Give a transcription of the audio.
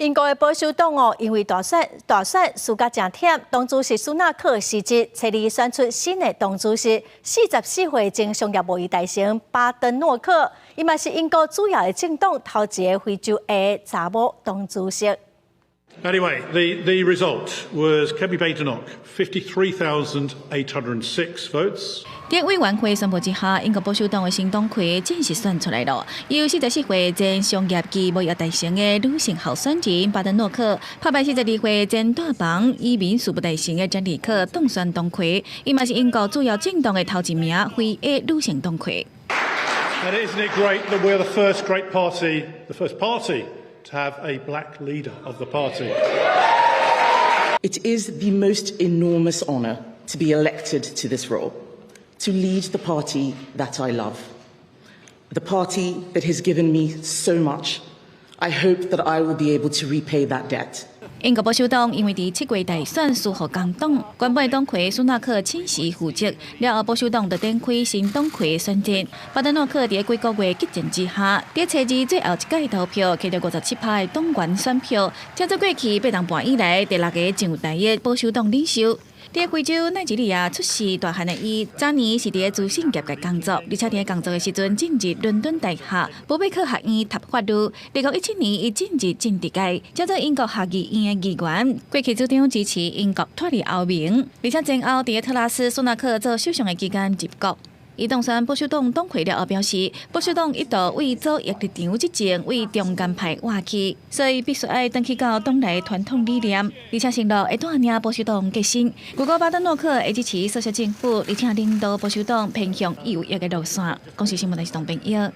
英国的保守党因为大选输甲真忝，党主席苏纳克辞职，找你选出新的党主席。44岁前商业贸易大臣巴登诺克，伊嘛是英国主要的政党头一个非洲裔查某党主席。 Anyway, the result was Kemi Badenoch, 53,806 votes. 在委员会宣布之下，英国保守党的新党魁正式选出来了。由44岁前商业及贸易大臣的女性候选人巴登诺克，拍败42岁前大房移民事务大臣的詹妮克当选党魁，伊嘛是英国主要政党的头一名非裔女性党魁。And isn't it great that we're the first great party, the first party to have a black leader of the party? It is the most enormous honour to be elected to this role, to lead the party that I love, the party that has given me so much. I hope that I will be able to repay that debt. 英国保守党因为伫7月大选输予工党，原本的党魁苏纳克请辞负责，了后保守党就展开新党魁选战。巴登诺克伫几个月激战之下，伫初二最后一届投票，摕到57%的党员选票，这做过去8年半以来第6个上有台的保守党领袖。 伫非洲奈及利亚出世大汉的伊，早年是伫资讯业界工作，而且伫工作的时阵进入伦敦大学伯贝克学院读法律。2017年，伊进入政治界，叫做英国下议院的议员。过去主张支持英国脱离欧盟，而且前后伫特拉斯苏纳克做首相的期间入国。 伊当选保守党党魁了后表示，保守党一度为左翼立场之前为中间派挖起，所以必须要回去到党内传统理念，而且承诺会带领保守党革新。如果巴登诺克会支持索小政府，而且领导保守党偏向右翼的路线。公司新闻台是董炳耀。